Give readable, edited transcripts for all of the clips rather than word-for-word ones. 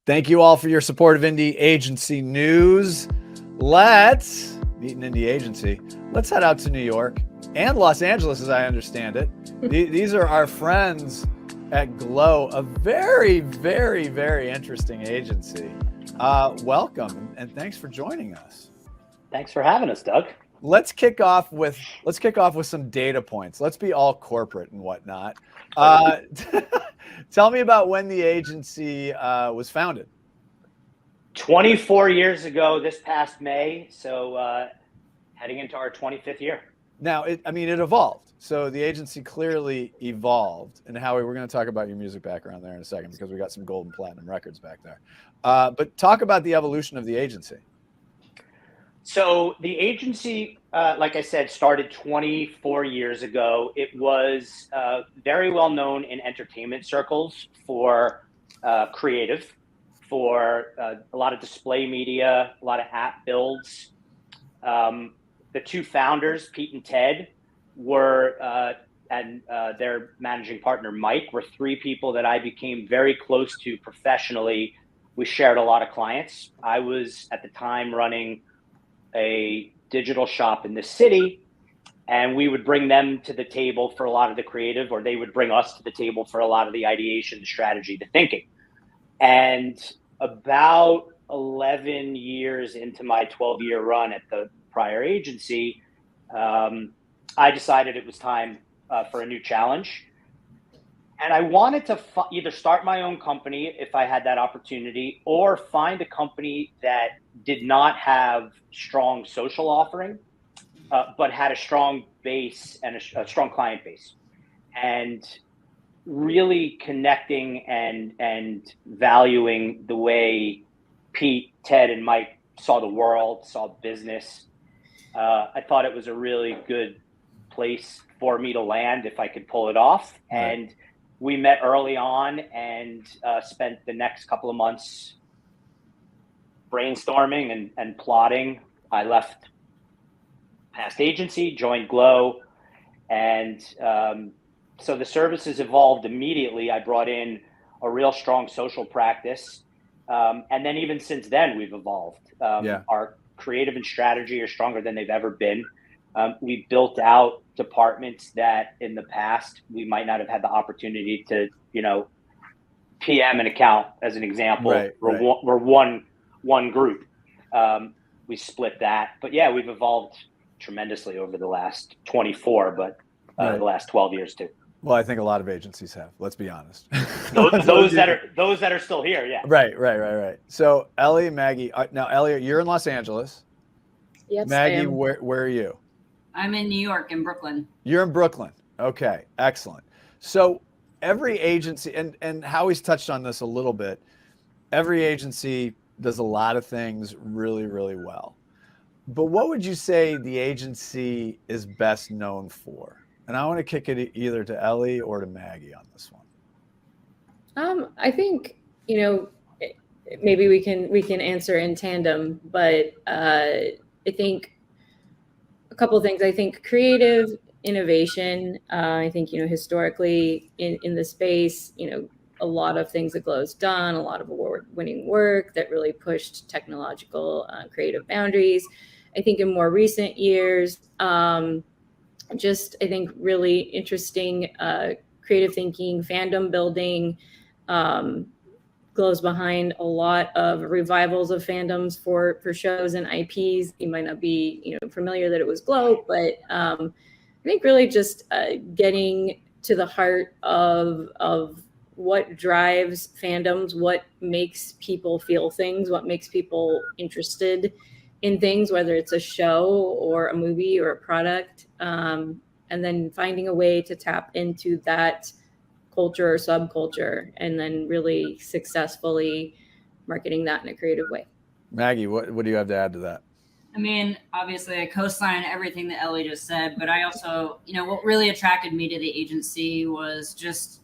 Thank you all for your support of Indie Agency News. Let's meet an indie agency. Let's head out to New York and Los Angeles, as I understand it. These are our friends at Glow, a very, very, very interesting agency. Welcome and thanks for joining us. Thanks for having us, Doug. Let's kick off with some data points. Let's be all corporate and whatnot. Tell me about when the agency was founded. 24 years ago this past May, so heading into our 25th year. Now, it evolved. So the agency clearly evolved. And Howie, we're going to talk about your music background there in a second because we got some gold and platinum records back there. But talk about the evolution of the agency. So the agency, like I said, started 24 years ago. It was very well known in entertainment circles for creative, for a lot of display media, a lot of app builds. The two founders, Pete and Ted, were, and their managing partner, Mike, were three people that I became very close to professionally. We shared a lot of clients. I was at the time running a digital shop in the city, and we would bring them to the table for a lot of the creative, or they would bring us to the table for a lot of the ideation, the strategy, the thinking. And about 11 years into my 12-year run at the prior agency, I decided it was time for a new challenge. And I wanted to either start my own company if I had that opportunity, or find a company that did not have strong social offering, but had a strong base and a strong client base. And really connecting and valuing the way Pete, Ted, and Mike saw the world, saw business. I thought it was a really good place for me to land if I could pull it off. Right. And we met early on and spent the next couple of months brainstorming and plotting. I left past agency, joined Glow, and so the services evolved immediately. I brought in a real strong social practice, and then even since then we've evolved. Our creative and strategy are stronger than they've ever been. We built out departments that in the past we might not have had the opportunity to, PM an account as an example. We're one group. We split that, but yeah, we've evolved tremendously over the last 24, but the last 12 years too. Well, I think a lot of agencies have. Let's be honest. those that are still here, yeah. Right. So Ellie, Maggie. Now, Ellie, you're in Los Angeles. Yes, Maggie, where are you? I'm in New York, in Brooklyn. You're in Brooklyn. Okay, excellent. So every agency, and Howie's touched on this a little bit, every agency does a lot of things really, really well. But what would you say the agency is best known for? And I want to kick it either to Ellie or to Maggie on this one. I think, maybe we can answer in tandem, but I think a couple of things. I think creative innovation. I think, historically in the space, a lot of things that Glow's done, a lot of award-winning work that really pushed technological creative boundaries. I think in more recent years, I think really interesting creative thinking, fandom building. Glow's behind a lot of revivals of fandoms for shows and IPs. You might not be familiar that it was Glow, but I think really just getting to the heart of what drives fandoms, what makes people feel things, what makes people interested in things, whether it's a show or a movie or a product, and then finding a way to tap into that culture or subculture and then really successfully marketing that in a creative way. Maggie, what do you have to add to that? I mean, obviously I co-sign everything that Ellie just said, but I also, what really attracted me to the agency was just,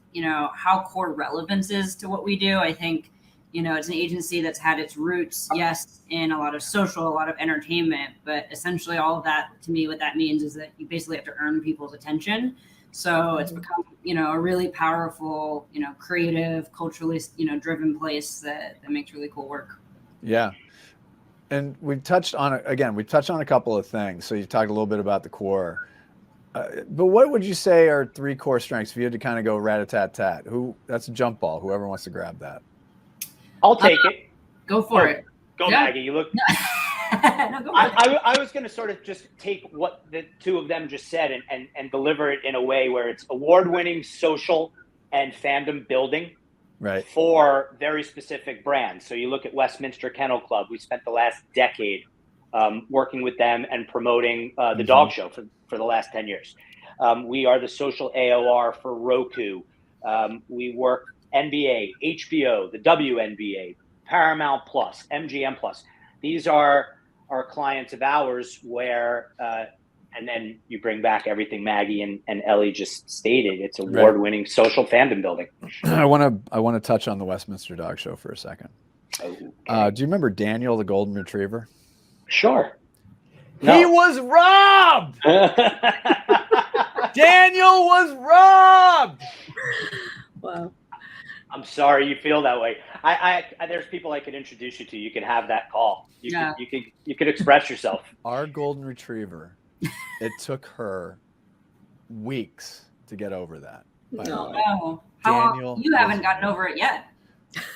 how core relevance is to what we do. I think, it's an agency that's had its roots, yes, in a lot of social, a lot of entertainment, but essentially all of that, to me, what that means is that you basically have to earn people's attention. So it's become, a really powerful, creative, culturally, driven place that makes really cool work. Yeah. And we've touched on a couple of things. So you talked a little bit about the core. But what would you say are 3 core strengths if you had to kind of go rat-a-tat-tat? That's a jump ball. Whoever wants to grab that. I'll take it. Go for it. Go, Yeah. Maggie. You look. No, go for it. I was going to sort of just take what the two of them just said and deliver it in a way where it's award-winning social and fandom building Right. for very specific brands. So you look at Westminster Kennel Club. We spent the last decade working with them and promoting the dog show for the last 10 years. We are the social AOR for Roku. We work NBA, HBO, the WNBA, Paramount Plus, MGM Plus. These are our clients of ours where, and then you bring back everything Maggie and Ellie just stated. It's award-winning social fandom building. I want to touch on the Westminster Dog Show for a second. Okay. Do you remember Daniel, the golden retriever? Sure. He was robbed. Daniel was robbed. Wow. I'm sorry you feel that way. I there's people I could introduce you to. You could have that call. You could express yourself. Our golden retriever, it took her weeks to get over that. By the way. Oh, Daniel you haven't gotten over it yet.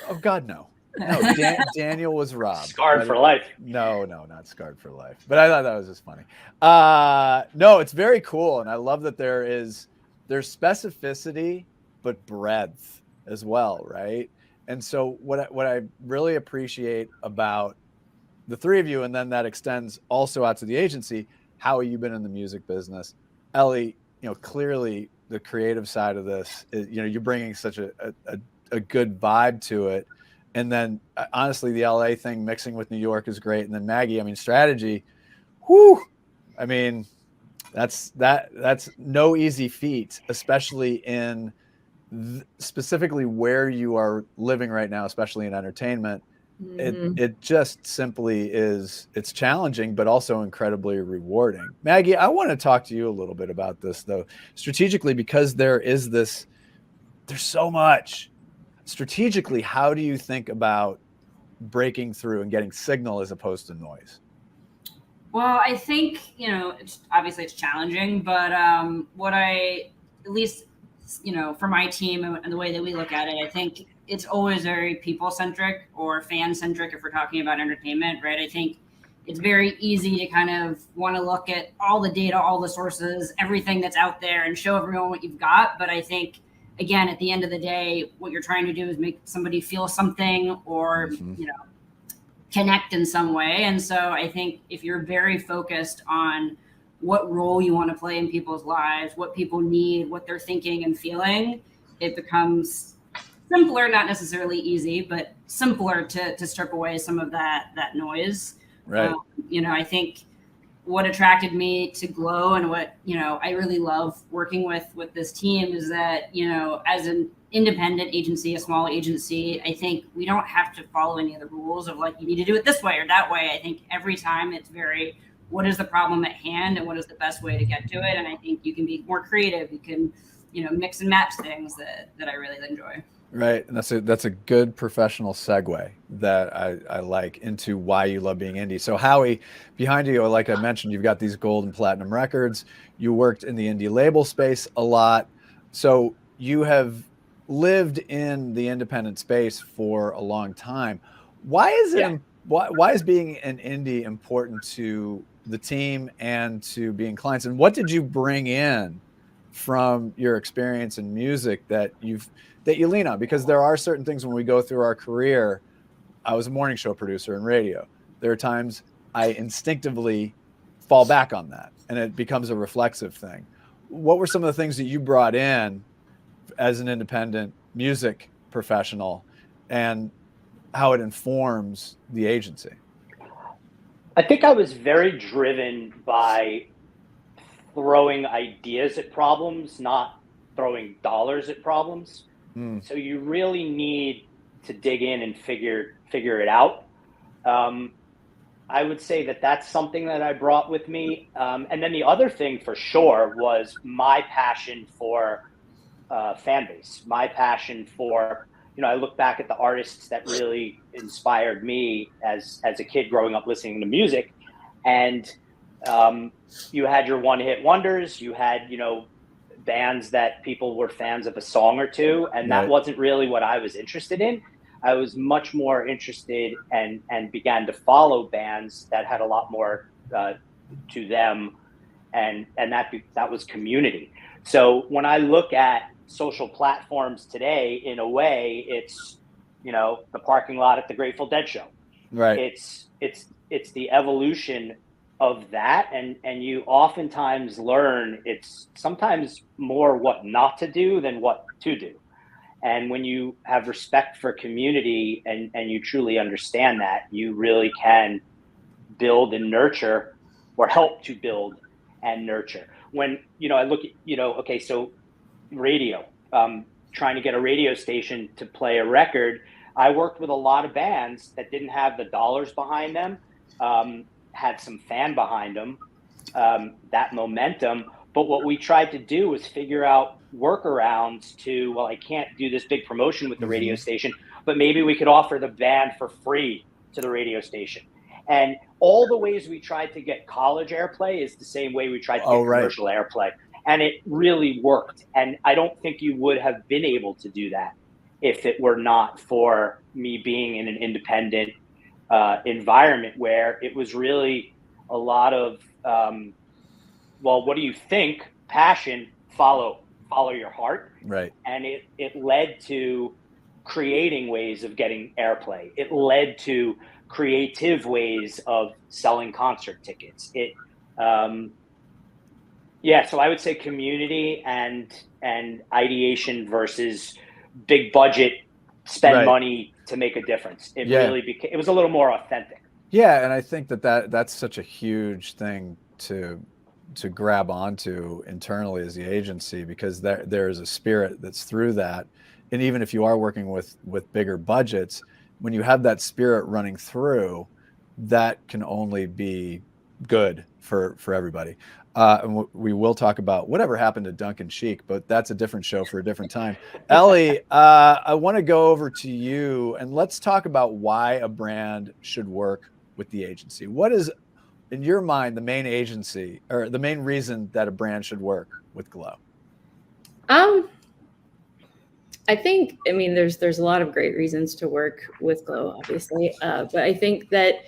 Oh God, no. No, Daniel was robbed. Scarred for life. No, not scarred for life. But I thought that was just funny. No, it's very cool, and I love that there's specificity but breadth as well, right? And so what I really appreciate about the 3 of you, and then that extends also out to the agency. How have you been in the music business, Ellie? Clearly the creative side of this is, you're bringing such a good vibe to it. And then honestly, the LA thing mixing with New York is great. And then Maggie, strategy, whew, that's no easy feat, especially in specifically where you are living right now, especially in entertainment. It just simply is, it's challenging, but also incredibly rewarding. Maggie, I want to talk to you a little bit about this though, strategically, because there's so much. Strategically, how do you think about breaking through and getting signal as opposed to noise? Well, I think, obviously it's challenging, but what I, at least, for my team and the way that we look at it, I think it's always very people-centric or fan-centric if we're talking about entertainment, right? I think it's very easy to kind of want to look at all the data, all the sources, everything that's out there and show everyone what you've got. But I think, again, at the end of the day, what you're trying to do is make somebody feel something or, connect in some way. And so I think if you're very focused on what role you want to play in people's lives, what people need, what they're thinking and feeling, it becomes simpler, not necessarily easy, but simpler to strip away some of that noise. Right. I think what attracted me to Glow and what, I really love working with this team is that, as an independent agency, a small agency, I think we don't have to follow any of the rules of like, you need to do it this way or that way. I think every time it's very, what is the problem at hand and what is the best way to get to it? And I think you can be more creative. You can, mix and match things that I really enjoy. Right. And that's a good professional segue that I like into why you love being indie. So Howie, behind you, like I mentioned, you've got these gold and platinum records. You worked in the indie label space a lot. So you have lived in the independent space for a long time. Why is it, why is being an indie important to the team and to being clients? And what did you bring in from your experience in music that you lean on? Because there are certain things when we go through our career. I was a morning show producer in radio. There are times I instinctively fall back on that and it becomes a reflexive thing. What were some of the things that you brought in as an independent music professional and how it informs the agency? I think I was very driven by throwing ideas at problems, not throwing dollars at problems. So you really need to dig in and figure it out. I would say that that's something that I brought with me. And then the other thing for sure was my passion for fan base, my passion for, I look back at the artists that really inspired me as a kid growing up listening to music. And you had your one-hit wonders, you had, bands that people were fans of a song or two, and that wasn't really what I was interested in. I was much more interested and began to follow bands that had a lot more to them, and that was community. So when I look at social platforms today, in a way, it's the parking lot at the Grateful Dead show. Right. It's the evolution of that, and you oftentimes learn it's sometimes more what not to do than what to do. And when you have respect for community and you truly understand that, you really can build and nurture, or help to build and nurture. When, I look at, okay, so radio, trying to get a radio station to play a record, I worked with a lot of bands that didn't have the dollars behind them, had some fan behind them, that momentum. But what we tried to do was figure out workarounds to, well, I can't do this big promotion with the radio station, but maybe we could offer the band for free to the radio station. And all the ways we tried to get college airplay is the same way we tried to get commercial airplay. And it really worked. And I don't think you would have been able to do that if it were not for me being in an independent environment where it was really a lot of, well, what do you think? Passion, follow your heart. Right. And it led to creating ways of getting airplay. It led to creative ways of selling concert tickets. So I would say community and ideation versus big budget, spend money to make a difference. It really became, it was a little more authentic. Yeah. And I think that's such a huge thing to grab onto internally as the agency, because there is a spirit that's through that. And even if you are working with bigger budgets, when you have that spirit running through, that can only be good for everybody. And we will talk about whatever happened to Duncan Sheik, but that's a different show for a different time. Ellie, I want to go over to you and let's talk about why a brand should work with the agency. What is, in your mind, the main agency or the main reason that a brand should work with Glow? I think, there's a lot of great reasons to work with Glow, obviously. But I think that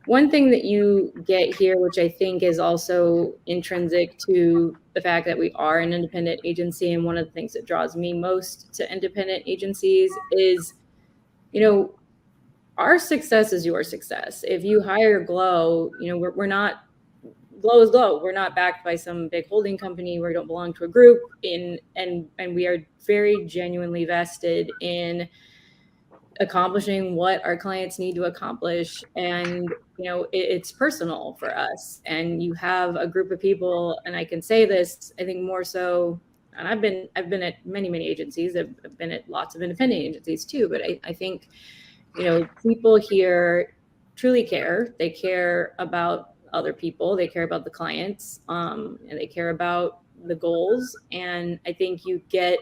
one thing that you get here, which I think is also intrinsic to the fact that we are an independent agency, and one of the things that draws me most to independent agencies is, our success is your success. If you hire Glow, we're not, Glow is Glow. We're not backed by some big holding company. We don't belong to a group, and we are very genuinely vested in accomplishing what our clients need to accomplish. And, it's personal for us. And you have a group of people, and I can say this, I think more so, and I've been at many agencies. I've been at lots of independent agencies too, but I think, people here truly care. They care about other people. They care about the clients, and they care about the goals. And I think you get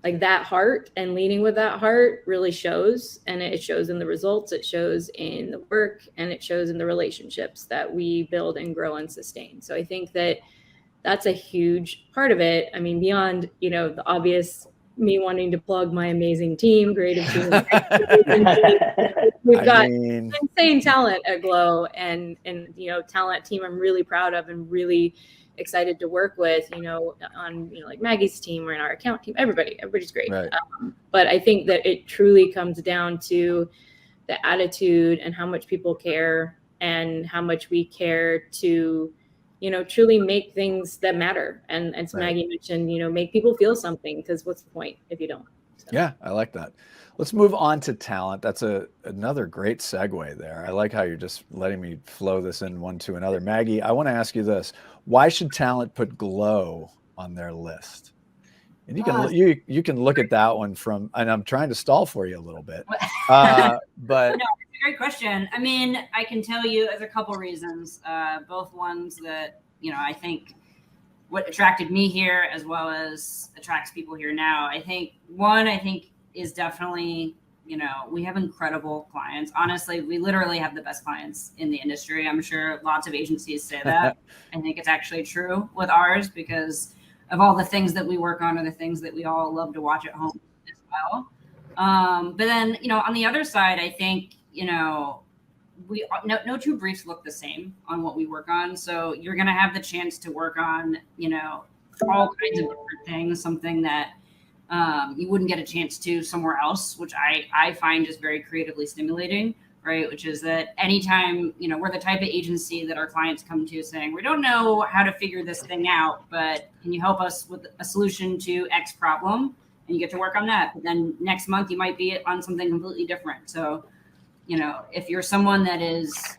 like that heart, and leading with that heart really shows, and it shows in the results, it shows in the work, and it shows in the relationships that we build and grow and sustain. So I think that that's a huge part of it. Beyond, the obvious, me wanting to plug my amazing team, creative team. We've got insane talent at Glow, and talent team I'm really proud of and really excited to work with, on like Maggie's team or in our account team. Everybody's great. Right. But I think that it truly comes down to the attitude and how much people care, and how much we care to, truly make things that matter. And as Maggie mentioned, make people feel something, because what's the point if you don't? So. Yeah, I like that. Let's move on to talent. That's another great segue there. I like how you're just letting me flow this in one to another. Maggie, I want to ask you this. Why should talent put Glow on their list? And you can look at that one from, and I'm trying to stall for you a little bit. But no, great question. I mean, I can tell you as a couple reasons, both ones that, I think what attracted me here as well as attracts people here now. I think is definitely, we have incredible clients. Honestly, we literally have the best clients in the industry. I'm sure lots of agencies say that. I think it's actually true with ours because of all the things that we work on are the things that we all love to watch at home as well. But then, on the other side, I think, no two briefs look the same on what we work on. So you're going to have the chance to work on, all kinds of different things, something that you wouldn't get a chance to somewhere else, which I find just very creatively stimulating, right? Which is that anytime, we're the type of agency that our clients come to saying, we don't know how to figure this thing out, but can you help us with a solution to X problem? And you get to work on that. But then next month you might be on something completely different. So, if you're someone that is,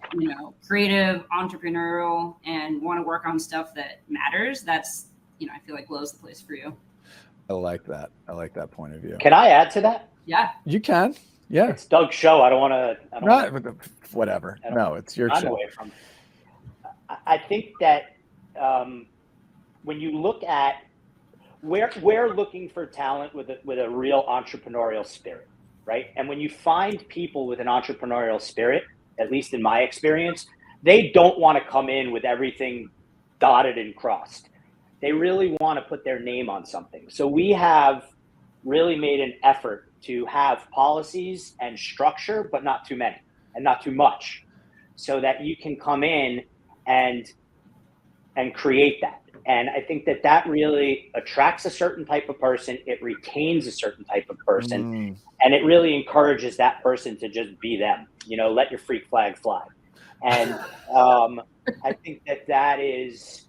creative, entrepreneurial, and want to work on stuff that matters, that's, I feel like Glow's the place for you. I like that. I like that point of view. Can I add to that? Yeah. You can. Yeah. It's Doug's show. I don't want to. Whatever. No, it's your show. Away from. I think that when you look at we're looking for talent with a real entrepreneurial spirit, right? And when you find people with an entrepreneurial spirit, at least in my experience, they don't want to come in with everything dotted and crossed. They really want to put their name on something. So we have really made an effort to have policies and structure, but not too many and not too much, so that you can come in and create that. And I think that really attracts a certain type of person. It retains a certain type of person. And it really encourages that person to just be them, let your freak flag fly. And I think that is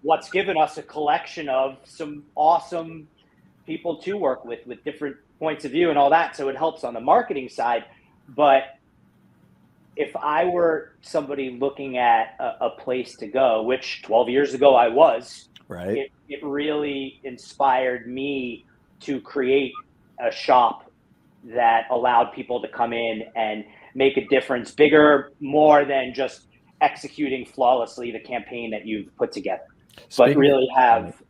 what's given us a collection of some awesome people to work with different points of view and all that. So it helps on the marketing side. But if I were somebody looking at a place to go, which 12 years ago I was, right, it really inspired me to create a shop that allowed people to come in and make a difference, bigger, more than just executing flawlessly the campaign that you've put together, but really have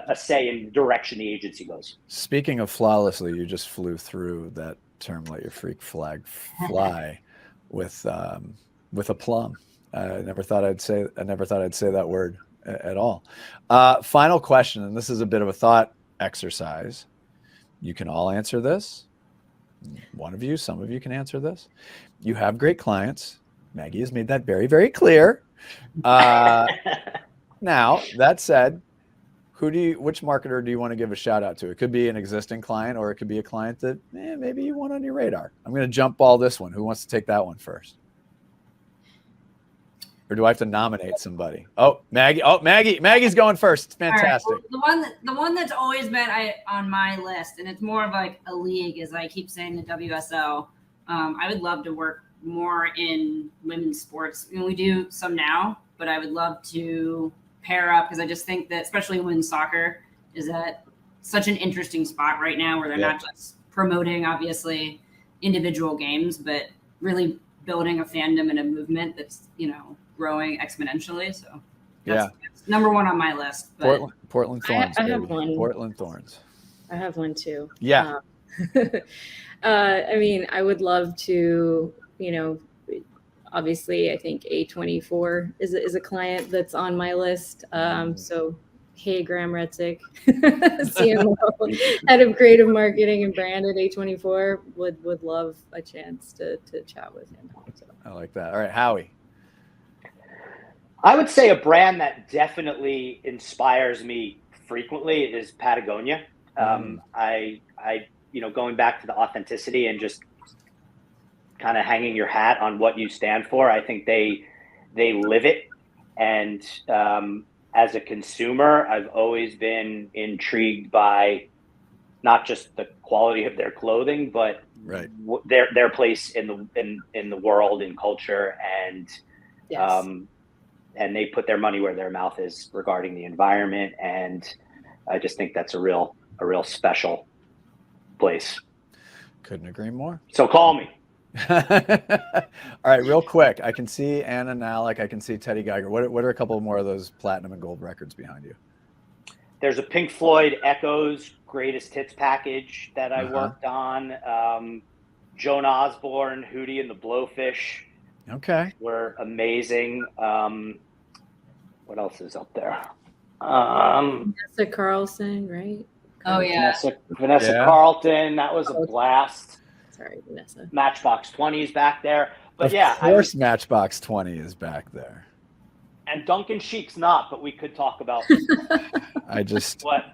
a say in the direction the agency goes. Speaking of flawlessly, you just flew through that term, let your freak flag fly. with aplomb. I never thought I'd say that word at all. Final question, and this is a bit of a thought exercise. You can all answer this. One of you, some of you can answer this. You have great clients. Maggie has made that very, very clear. Now, that said, which marketer do you want to give a shout out to? It could be an existing client, or it could be a client that maybe you want on your radar. I'm going to jump ball this one. Who wants to take that one first? Or do I have to nominate somebody? Oh, Maggie. Oh, Maggie's going first. It's fantastic. Right. Well, the one that's always been on my list, and it's more of like a league, as I keep saying, the WSL. I would love to work more in women's sports. We do some now, but I would love to pair up, because I just think that especially women's soccer is at such an interesting spot right now, where they're not just promoting obviously individual games, but really building a fandom and a movement that's growing exponentially. So that's number one on my list. But Portland Thorns. I have one. Portland Thorns. I have one too. Yeah. I mean, I would love to, obviously, I think A24 is a client that's on my list. So, hey, Graham Retzik, CMO, head of creative marketing and brand at A24, would love a chance to chat with him. So. I like that. All right, Howie. I would say a brand that definitely inspires me frequently is Patagonia. I going back to the authenticity and just kind of hanging your hat on what you stand for. I think they live it. And as a consumer, I've always been intrigued by not just the quality of their clothing, but their place in the world, in culture, and and they put their money where their mouth is regarding the environment. And I just think that's a real special place. Couldn't agree more. So call me. All right, real quick. I can see Anna Nalick. I can see Teddy Geiger. What are a couple more of those platinum and gold records behind you? There's a Pink Floyd Echoes greatest hits package that I Uh-huh. worked on. Joan Osborne, Hootie and the Blowfish Okay. were amazing. What else is up there? Um, Vanessa Carlson, right? Oh, yeah. Vanessa Yeah. Carlton, that was a blast. Sorry, Vanessa. Matchbox 20 is back there. But Of yeah, course, Matchbox 20 is back there. and Duncan Sheik's not, but we could talk about I just, what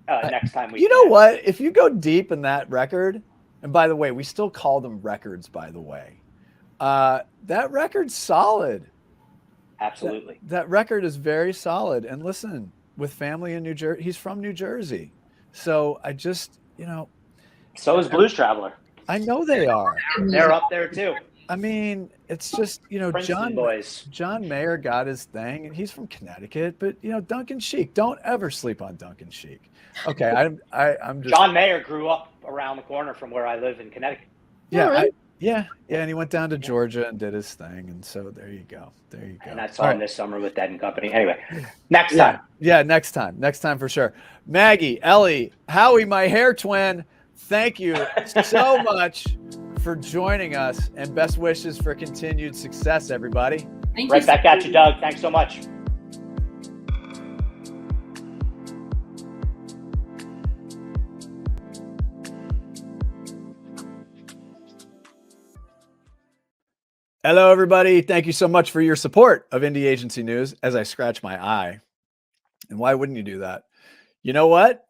next time we you know can. what? If you go deep in that record, and by the way, we still call them records, by the way. That record's solid. Absolutely. That record is very solid. And listen, with family in New Jersey, he's from New Jersey. So I just, So is Blues Traveler. I know they are. They're up there too. I mean, it's just, Princeton boys. John Mayer got his thing, and he's from Connecticut. But Duncan Sheik, don't ever sleep on Duncan Sheik. Okay, I'm just John Mayer grew up around the corner from where I live in Connecticut. yeah, Oh, really? yeah, and he went down to Georgia and did his thing, and so there you go. And I saw All him right. this summer with Dead and Company. Anyway, next Yeah, time. yeah, next time for sure. Maggie, Ellie, Howie, my hair twin, thank you so much for joining us, and best wishes for continued success, everybody. Thank you Right so back at you, Doug. Thanks so much. Hello, everybody. Thank you so much for your support of Indie Agency News as I scratch my eye. And why wouldn't you do that? You know what?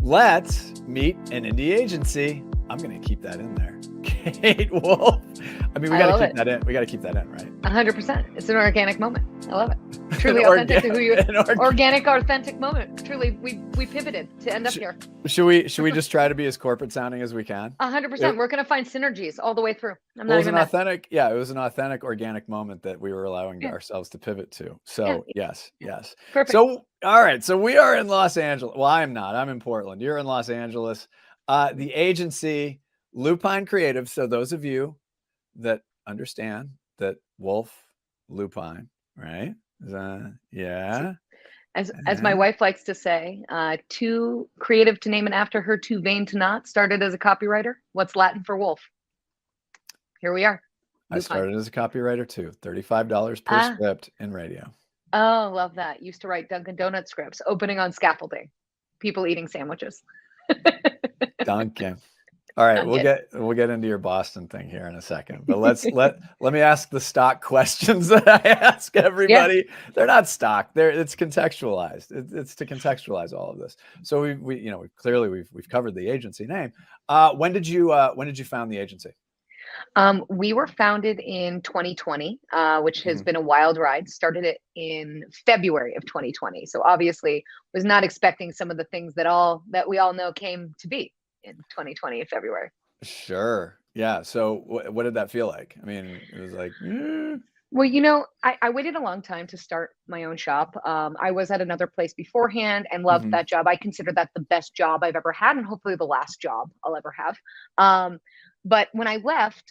Let's meet an indie agency. I'm going to keep that in there. Kate Wolf. I mean, we I got love to keep it. that in. We got to keep that in, right? 100%. It's an organic moment. I love it. Truly An authentic to who you organic- organic, authentic moment. Truly, we pivoted to end up here. Should we just try to be as corporate sounding as we can? 100%. We're gonna find synergies all the way through. I'm Well, not it was even an mad. authentic, yeah, it was an authentic, organic moment that we were allowing Yeah. ourselves to pivot to. So yes. Perfect. So, all right. So we are in Los Angeles. Well, I'm not. I'm in Portland. You're in Los Angeles. The agency, Lupine Creative. So those of you that understand that Wolf, Lupine, right? Yeah. As my wife likes to say, too creative to name it after her, too vain to not. Started as a copywriter. What's Latin for wolf? Here we are. I Lupine. started as a copywriter too. $35 per script in radio. Oh, love that. Used to write Dunkin' Donut scripts, opening on scaffolding, people eating sandwiches. Duncan. All right, Duncan. we'll get into your Boston thing here in a second, but let me ask the stock questions that I ask everybody. They're not stock. It's contextualized. It's to contextualize all of this. So we've covered the agency name. When did you found the agency? We were founded in 2020, which has been a wild ride. Started it in February of 2020. So obviously was not expecting some of the things that we all know came to be in 2020 in February. Sure. Yeah. So what did that feel like? I mean, it was like, Well, I waited a long time to start my own shop. I was at another place beforehand and loved that job. I consider that the best job I've ever had and hopefully the last job I'll ever have. But when I left,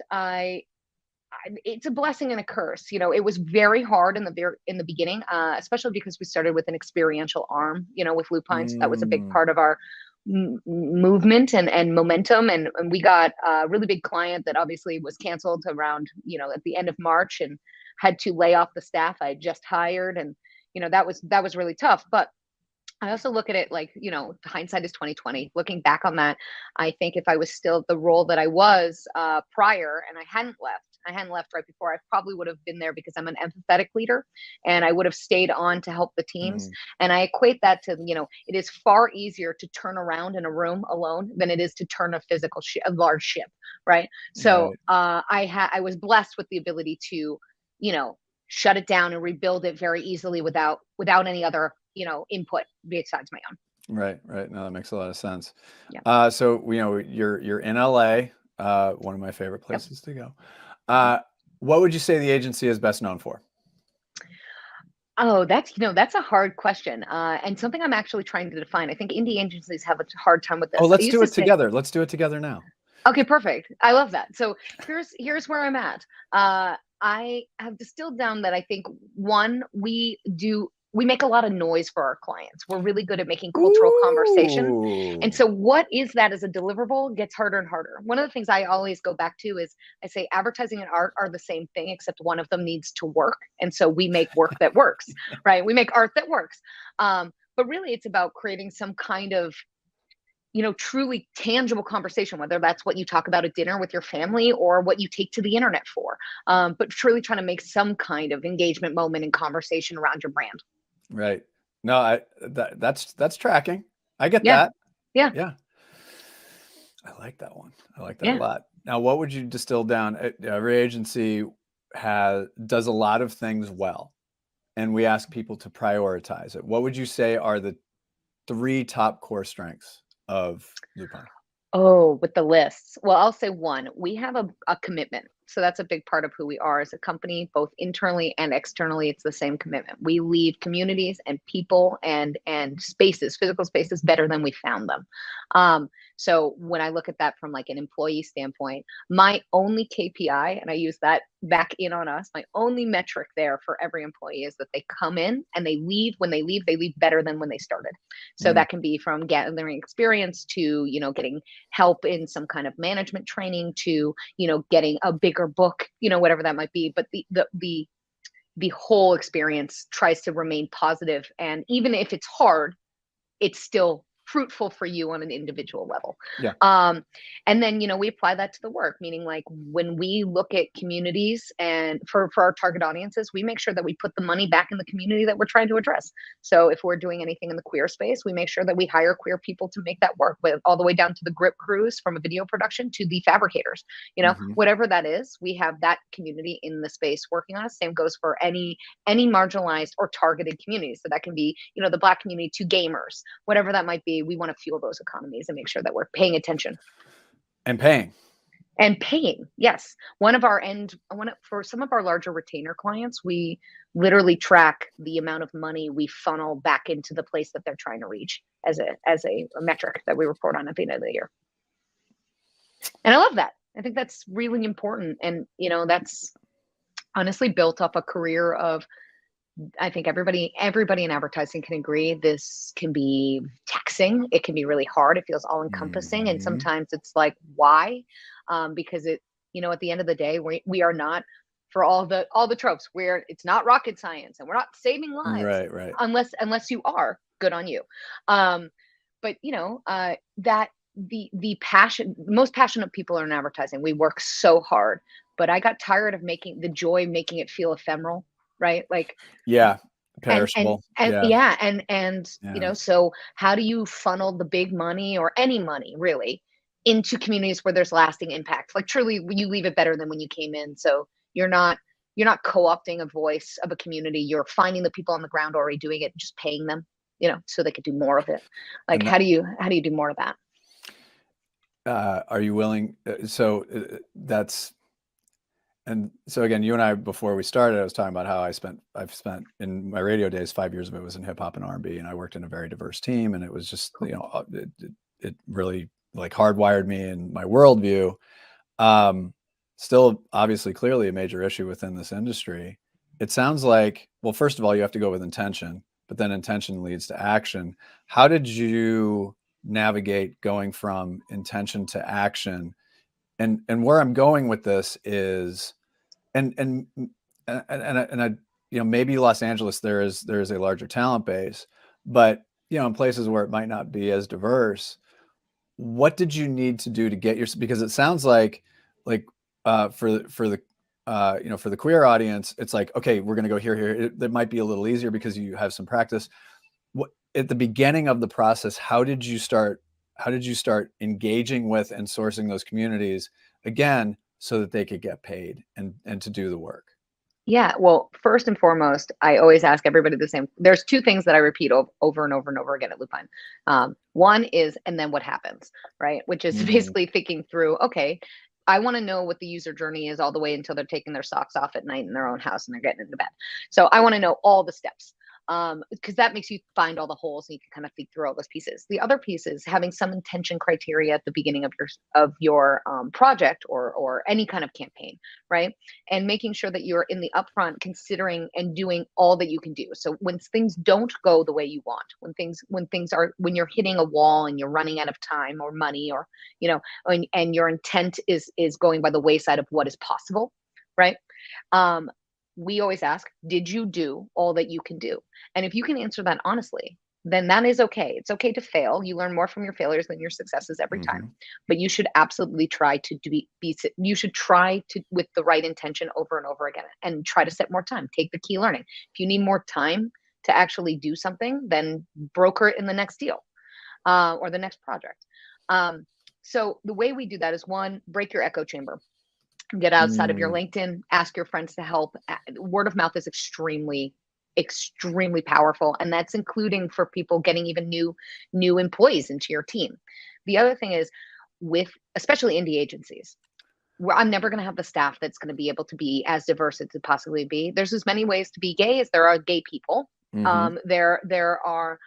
it's a blessing and a curse. It was very hard in the beginning, especially because we started with an experiential arm, with Lupine. So that was a big part of our movement and momentum. And we got a really big client that obviously was canceled around, at the end of March and had to lay off the staff I had just hired. And, that was really tough. But I also look at it like, hindsight is 2020. Looking back on that, I think if I was still the role that I was prior and I hadn't left right before, I probably would have been there because I'm an empathetic leader and I would have stayed on to help the teams. And I equate that to, it is far easier to turn around in a room alone than it is to turn a large ship. Right. So I was blessed with the ability to, shut it down and rebuild it very easily without any other input besides my own. Right. No, that makes a lot of sense. Yeah. So you're in LA, one of my favorite places to go. What would you say the agency is best known for? Oh, that's a hard question, and something I'm actually trying to define. I think indie agencies have a hard time with this. Oh, let's do it together. Let's do it together now. Okay, perfect. I love that. So here's where I'm at. I have distilled down that I think one, we make a lot of noise for our clients. We're really good at making cultural conversation. And Ooh. so what is that as a deliverable gets harder and harder. One of the things I always go back to is I say advertising and art are the same thing, except one of them needs to work. And so we make work that works, right? We make art that works. But really it's about creating some kind of truly tangible conversation, whether that's what you talk about at dinner with your family or what you take to the internet for. But truly trying to make some kind of engagement moment and conversation around your brand. Right. No, that's tracking. I get Yeah. that. Yeah. Yeah. I like that one. I like that Yeah. a lot. Now, what would you distill down? Every agency does a lot of things well, and we ask people to prioritize it. What would you say are the 3 top core strengths of Lupin? Oh, with the lists. Well, I'll say one, we have a commitment. So that's a big part of who we are as a company, both internally and externally. It's the same commitment. We leave communities and people and spaces, physical spaces, better than we found them. So when I look at that from like an employee standpoint, my only KPI, and I use that back in on us, my only metric there for every employee is that they come in and they leave. When they leave better than when they started. So that can be from gathering experience to, getting help in some kind of management training to, getting a bigger book, whatever that might be. But the whole experience tries to remain positive. And even if it's hard, it's still fruitful for you on an individual level. Yeah. And then, we apply that to the work, meaning like when we look at communities and for our target audiences, we make sure that we put the money back in the community that we're trying to address. So if we're doing anything in the queer space, we make sure that we hire queer people to make that work, with all the way down to the grip crews from a video production to the fabricators, whatever that is, we have that community in the space working on it. Same goes for any marginalized or targeted community. So that can be, the Black community to gamers, whatever that might be. We want to fuel those economies and make sure that we're paying attention And paying. Yes. For some of our larger retainer clients, we literally track the amount of money we funnel back into the place that they're trying to reach as a metric that we report on at the end of the year. And I love that. I think that's really important. And, that's honestly built off a career of, I think everybody in advertising can agree this can be taxing. It can be really hard. It feels all encompassing. And sometimes it's like, why? Because at the end of the day, we are not, for all the tropes, it's not rocket science and we're not saving lives. Right. Unless you are, good on you. But that the passion, most passionate people are in advertising. We work so hard, but I got tired of making it feel ephemeral. Right. Like, yeah. Perishable. So how do you funnel the big money or any money really into communities where there's lasting impact? Like truly you leave it better than when you came in. So you're not co-opting a voice of a community. You're finding the people on the ground already doing it, just paying them, so they could do more of it. Like, how do you do more of that? Are you willing? And so again, you and I, before we started, I was talking about how I've spent in my radio days, 5 years of it was in hip hop and R&B, and I worked in a very diverse team, and it was just, it really like hardwired me in my worldview. Still, obviously, clearly a major issue within this industry. It sounds like, well, first of all, you have to go with intention, but then intention leads to action. How did you navigate going from intention to action? And where I'm going with this is, and I, maybe Los Angeles, there is a larger talent base, but in places where it might not be as diverse, what did you need to do to get because it sounds like for the queer audience, it's like, okay, we're going to go here. That might be a little easier because you have some practice. At the beginning of the process, how did you start engaging with and sourcing those communities again, so that they could get paid and to do the work? Yeah. Well, first and foremost, I always ask everybody the same. There's 2 things that I repeat over and over and over again at Lupin. One is, and then what happens, right? Which is basically thinking through, okay, I want to know what the user journey is all the way until they're taking their socks off at night in their own house and they're getting into bed. So I want to know all the steps. because that makes you find all the holes and you can kind of think through all those pieces. The other piece is having some intention criteria at the beginning of your project or any kind of campaign, right? And making sure that you're in the upfront considering and doing all that you can do. So when things don't go the way you want, when you're hitting a wall and you're running out of time or money, or and your intent is going by the wayside of what is possible, right? We always ask, did you do all that you can do? And if you can answer that honestly, then that is okay. It's okay to fail. You learn more from your failures than your successes every time. But you should absolutely try to you should try to, with the right intention, over and over again, and try to set more time. Take the key learning. If you need more time to actually do something, then broker it in the next deal or the next project. So the way we do that is, one, break your echo chamber. Get outside of your LinkedIn, ask your friends to help. Word of mouth is extremely powerful. And that's including for people getting even new employees into your team. The other thing is, with especially indie agencies, where I'm never going to have the staff that's going to be able to be as diverse as it possibly be. There's as many ways to be gay as there are gay people. There are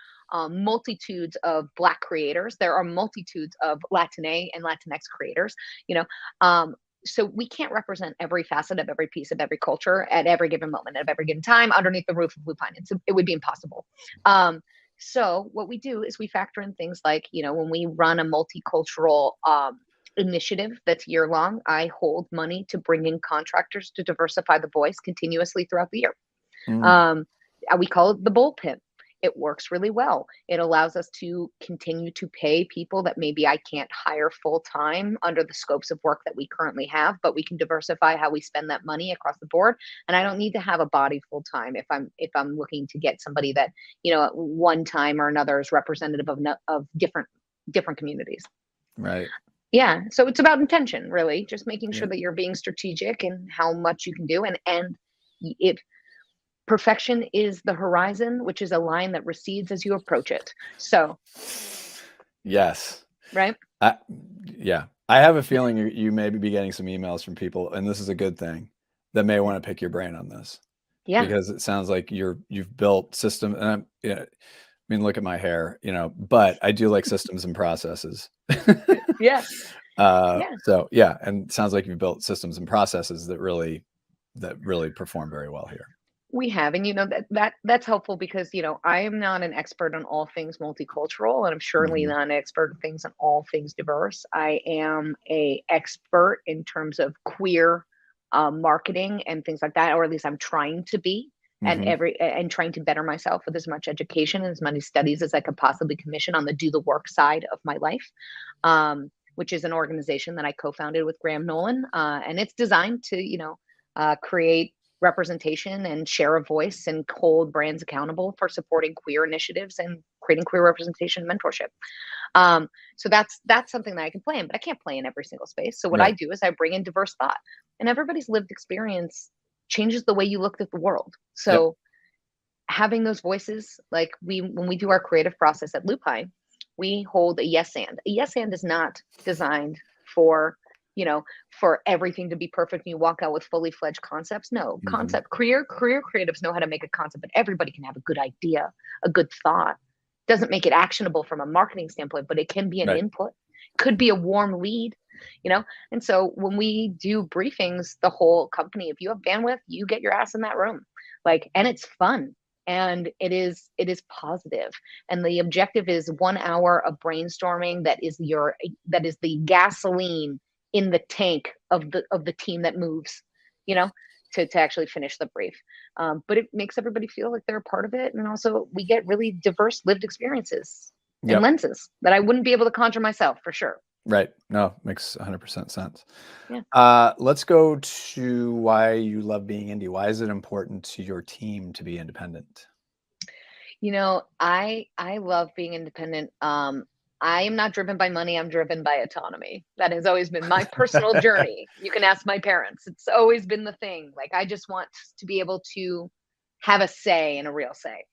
multitudes of Black creators. There are multitudes of Latina and Latinx creators, so we can't represent every facet of every piece of every culture at every given moment, at every given time, underneath the roof of Lupine. It would be impossible. So what we do is we factor in things like, when we run a multicultural initiative that's year long, I hold money to bring in contractors to diversify the voice continuously throughout the year. We call it the bullpen. It works really well. It allows us to continue to pay people that maybe I can't hire full time under the scopes of work that we currently have, but we can diversify how we spend that money across the board. And I don't need to have a body full time if I'm looking to get somebody that, at one time or another is representative of different communities. Right. Yeah. So it's about intention, really, just making sure that you're being strategic in how much you can do. And if perfection is the horizon, which is a line that recedes as you approach it. So, yes. Right. Yeah. I have a feeling you may be getting some emails from people, and this is a good thing, that may want to pick your brain on this. Yeah. Because it sounds like you've built system, and look at my hair, but I do like systems and processes. Yeah. So yeah, and it sounds like you've built systems and processes that really perform very well here. We have, and that's helpful because I am not an expert on all things multicultural, and I'm surely not an expert in things on all things diverse. I am a expert in terms of queer marketing and things like that, or at least I'm trying to be, and trying to better myself with as much education and as many studies as I could possibly commission on the do the work side of my life, which is an organization that I co-founded with Graham Nolan, and it's designed to create representation and share a voice and hold brands accountable for supporting queer initiatives and creating queer representation and mentorship. So that's something that I can play in, but I can't play in every single space. So what I do is I bring in diverse thought, and everybody's lived experience changes the way you look at the world. So having those voices, like when we do our creative process at Lupine, we hold a yes and. A yes and is not designed for everything to be perfect and you walk out with fully fledged concepts. No, concept career creatives know how to make a concept, but everybody can have a good idea, a good thought. Doesn't make it actionable from a marketing standpoint, but it can be an input, could be a warm lead, And so when we do briefings, the whole company, if you have bandwidth, you get your ass in that room, and it's fun. And it is positive. And the objective is 1 hour of brainstorming that is the gasoline in the tank of the team that moves, to actually finish the brief. But it makes everybody feel like they're a part of it. And also we get really diverse lived experiences and lenses that I wouldn't be able to conjure myself, for sure. Right. No, makes 100% sense. Yeah. Let's go to why you love being indie. Why is it important to your team to be independent? I love being independent. I am not driven by money. I'm driven by autonomy. That has always been my personal journey. You can ask my parents. It's always been the thing. I just want to be able to have a say and a real say.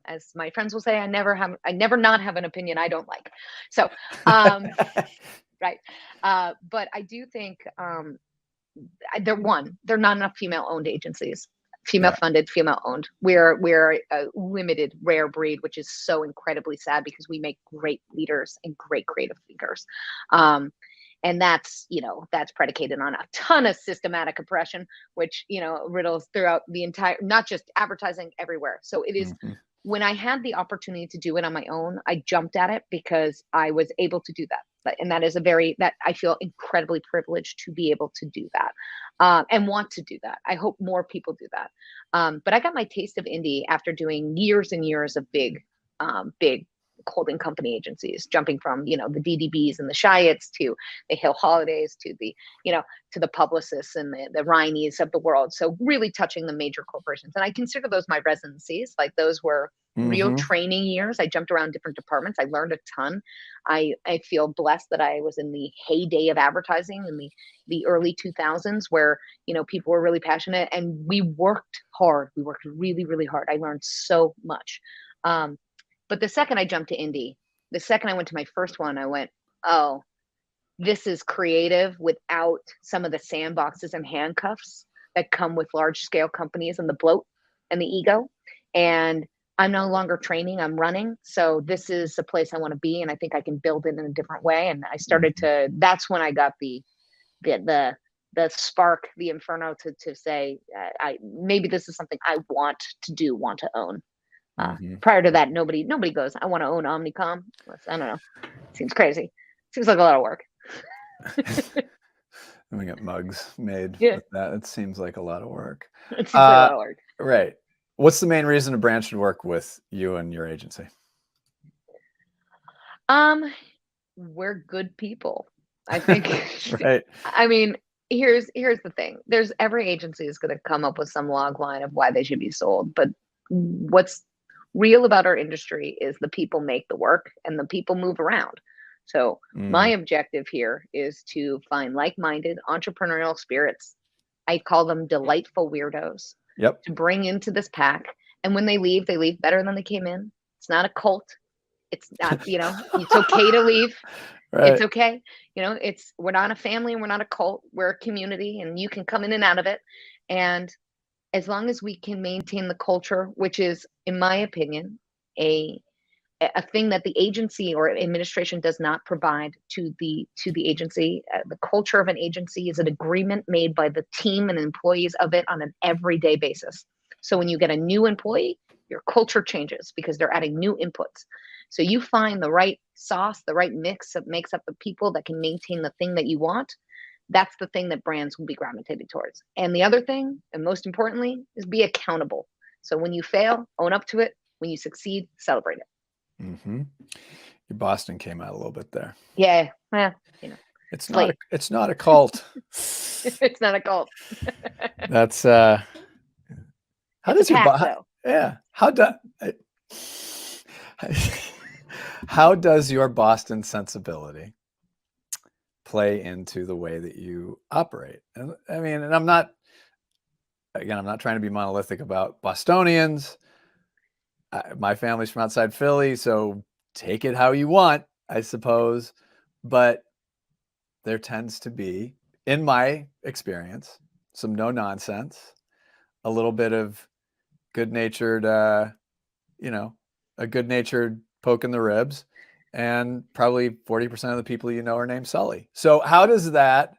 As my friends will say, I never not have an opinion I don't like. So, right. But I do think they're not enough female owned agencies. female funded, female owned. We're a limited rare breed, which is so incredibly sad because we make great leaders and great creative thinkers. And that's, that's predicated on a ton of systematic oppression, which, riddles throughout the entire, not just advertising, everywhere. So it is, when I had the opportunity to do it on my own, I jumped at it because I was able to do that. And that is that I feel incredibly privileged to be able to do that, and want to do that. I hope more people do that. But I got my taste of indie after doing years and years of big holding company agencies, jumping from, the DDBs and the Chiats to the Hill Holidays to the, to the Publicists and the Rhineys of the world. So really touching the major corporations. And I consider those my residencies. Like, those were real training years. I jumped around different departments. I learned a ton. I feel blessed that I was in the heyday of advertising in the early 2000s, where, people were really passionate and we worked hard. We worked really, really hard. I learned so much. But the second I jumped to indie, the second I went to my first one, I went, oh, this is creative without some of the sandboxes and handcuffs that come with large scale companies and the bloat and the ego. And I'm no longer training, I'm running. So this is a place I want to be. And I think I can build it in a different way. And I started that's when I got the spark, the inferno to say, maybe this is something I want to do, want to own. Prior to that, nobody goes, I want to own Omnicom. I don't know. Seems crazy. Seems like a lot of work. And we get mugs made with that. It seems like a lot of work. It seems like a lot of work. Right. What's the main reason a brand should work with you and your agency? We're good people, I think. Right. I mean, here's the thing. Every agency is going to come up with some log line of why they should be sold. But what's real about our industry is the people make the work and the people move around. So my objective here is to find like-minded entrepreneurial spirits. I call them delightful weirdos. Yep. To bring into this pack. And when they leave better than they came in. It's not a cult. It's not, it's okay to leave. Right. It's okay. We're not a family and we're not a cult. We're a community and you can come in and out of it. And as long as we can maintain the culture, which is, in my opinion, a thing that the agency or administration does not provide to the agency. The culture of an agency is an agreement made by the team and employees of it on an everyday basis. So when you get a new employee, your culture changes because they're adding new inputs. So you find the right sauce, the right mix that makes up the people that can maintain the thing that you want. That's the thing that brands will be gravitated towards. And the other thing, and most importantly, is be accountable. So when you fail, own up to it. When you succeed, celebrate it. Your Boston came out a little bit there. Yeah. Well, it's not a cult. It's not a cult. That's how does how does your Boston sensibility play into the way that you operate? And I mean, and I'm not trying to be monolithic about Bostonians. My family's from outside Philly, so take it how you want, I suppose. But there tends to be, in my experience, some no nonsense, a little bit of good-natured, a good-natured poke in the ribs, and probably 40% of the people are named Sully. So how does that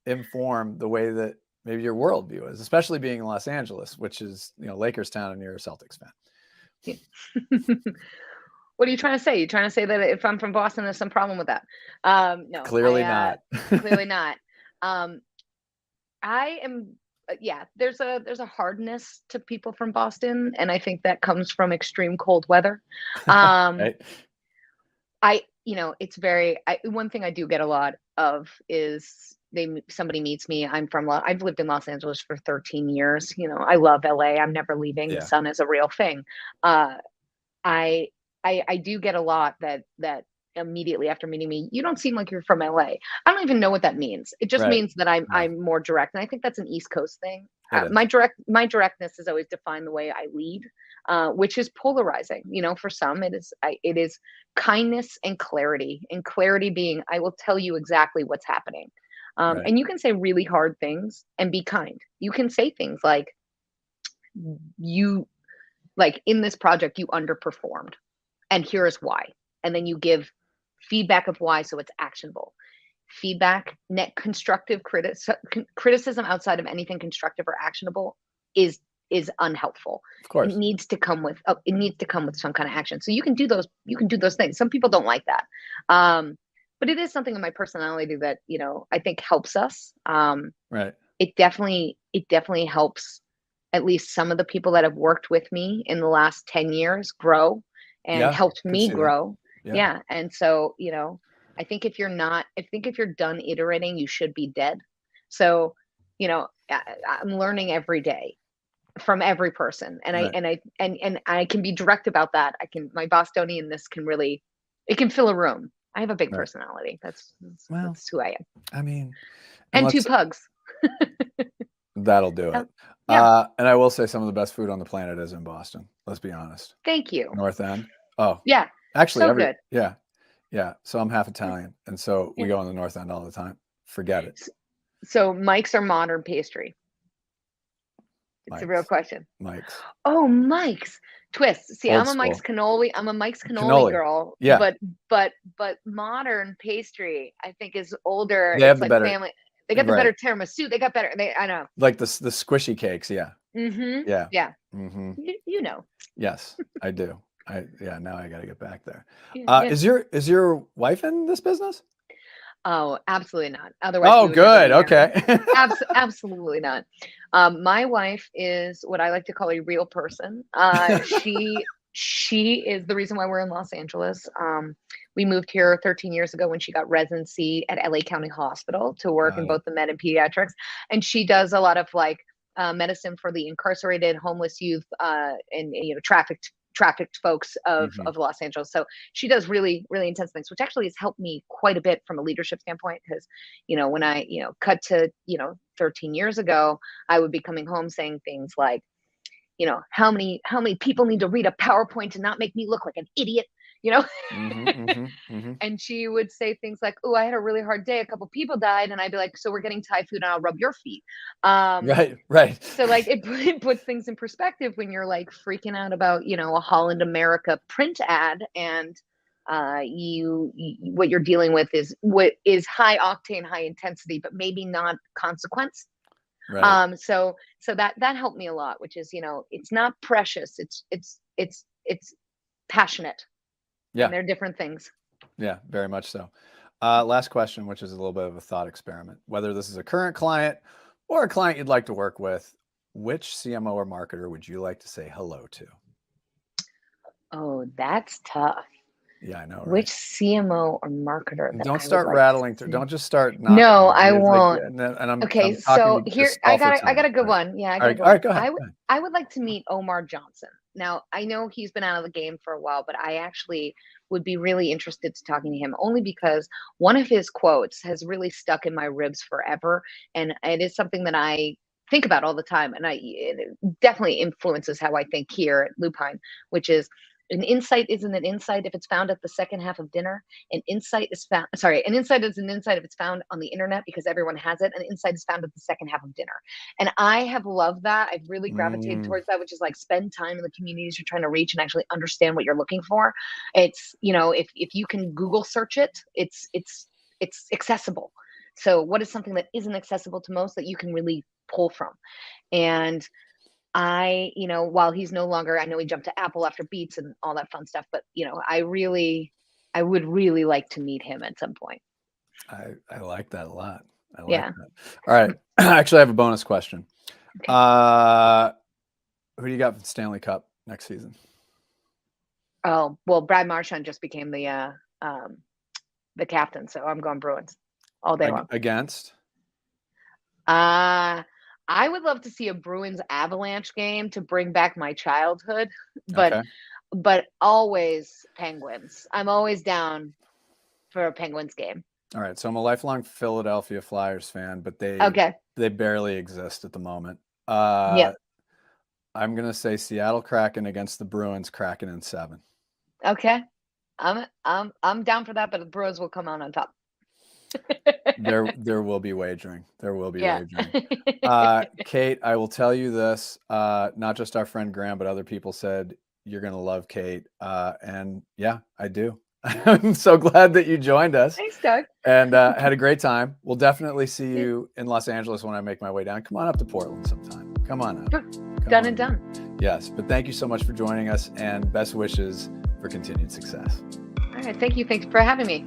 inform the way that maybe your worldview is, especially being in Los Angeles, which is, Lakers town, and you're a Celtics fan? What are you trying to say? You're trying to say that if I'm from Boston, there's some problem with that? No, clearly not. Clearly not. I am. There's a hardness to people from Boston, and I think that comes from extreme cold weather. Right. It's very. One thing I do get a lot of is somebody meets me. I've lived in Los Angeles for 13 years. I love LA. I'm never leaving. The sun is a real thing. I do get a lot that immediately after meeting me, you don't seem like you're from LA. I don't even know what that means. It just means that I'm more direct. And I think that's an East Coast thing. My directness has always defined the way I lead, which is polarizing. For some it is kindness and clarity being, I will tell you exactly what's happening. And you can say really hard things and be kind. You can say things like, you like in this project you underperformed, and here's why. And then you give feedback of why, so it's actionable. Feedback, net constructive criticism outside of anything constructive or actionable is unhelpful. Of course. It needs to come with some kind of action. So you can do those things. Some people don't like that. But it is something in my personality that, I think helps us. Right. It definitely helps at least some of the people that have worked with me in the last 10 years grow and helped me grow. Yeah. And so, I think if you're done iterating, you should be dead. So, I'm learning every day from every person. And I can be direct about that. My Bostonianness it can fill a room. I have a big personality. That's who I am. I mean, and 2 pugs. That'll do it. Yeah. And I will say some of the best food on the planet is in Boston. Let's be honest. Thank you. North End. Oh, yeah. Actually, good. Yeah. Yeah. So I'm half Italian. And so we go on the North End all the time. Forget it. So Mike's are modern pastry. It's a real question. Mike's. Oh, Mike's. Twist. See, I'm a Mike's cannoli girl. Yeah. But modern pastry, I think, is older. They have the better family. They got the better tiramisu. They got better. I know. Like the squishy cakes. Yeah. Mm-hmm. Yeah. Yeah. Mm-hmm. You know. Yes, I do. Now I got to get back there. Yeah. Is your wife in this business? Oh, absolutely not. Otherwise. Oh, good. Okay. Absolutely not. My wife is what I like to call a real person. She is the reason why we're in Los Angeles. We moved here 13 years ago when she got residency at LA County Hospital to work in both the med and pediatrics. And she does a lot of medicine for the incarcerated, homeless youth, and trafficked folks of Los Angeles. So she does really, really intense things, which actually has helped me quite a bit from a leadership standpoint. Because, when I, cut to, 13 years ago, I would be coming home saying things like, how many people need to read a PowerPoint to not make me look like an idiot, And she would say things like, oh, I had a really hard day. A couple people died. And I'd be like, so we're getting Thai food and I'll rub your feet. Right. So it puts things in perspective when you're freaking out about, a Holland America print ad, and what you're dealing with is what is high octane, high intensity, but maybe not consequence. Right. So that helped me a lot, which is, it's not precious. It's passionate. Yeah. And they're different things. Yeah, very much so. Last question, which is a little bit of a thought experiment. Whether this is a current client or a client you'd like to work with, which CMO or marketer would you like to say hello to? Oh, that's tough. Yeah, I know. Right? Which CMO or marketer? Don't start rattling through. Don't just start. No, I won't. I'm so here I got a good one. Yeah, All right, go ahead. I would like to meet Omar Johnson. Now, I know he's been out of the game for a while, but I actually would be really interested to talking to him, only because one of his quotes has really stuck in my ribs forever, and it is something that I think about all the time, and it definitely influences how I think here at Lupine, which is, an insight isn't an insight if it's found at the second half of dinner. An insight is an insight if it's found on the internet, because everyone has it. An insight is found at the second half of dinner. And I have loved that. I've really gravitated towards that, which is spend time in the communities you're trying to reach and actually understand what you're looking for. It's, if you can Google search it, it's accessible. So what is something that isn't accessible to most that you can really pull from? And while he's no longer, I know he jumped to Apple after Beats and all that fun stuff, but I would really like to meet him at some point. I like that a lot. Yeah. That. All right. Actually, I have a bonus question. Okay. Who do you got for the Stanley Cup next season? Oh, well, Brad Marchand just became the captain, so I'm going Bruins all day long. Against? I would love to see a Bruins Avalanche game to bring back my childhood, but always Penguins. I'm always down for a Penguins game. All right, so I'm a lifelong Philadelphia Flyers fan, but they barely exist at the moment. I'm gonna say Seattle Kraken against the Bruins, Kraken in 7. Okay, I'm down for that, but the Bruins will come out on top. There will be wagering. There will be Yeah. wagering. Kate, I will tell you this, not just our friend Graham, but other people said you're going to love Kate. And yeah, I do. I'm so glad that you joined us Thanks, Doug. and had a great time. We'll definitely see you in Los Angeles when I make my way down. Come on up to Portland sometime. Come on up. Come Done on and up. done. Yes, but thank you so much for joining us and best wishes for continued success. All right. Thank you. Thanks for having me.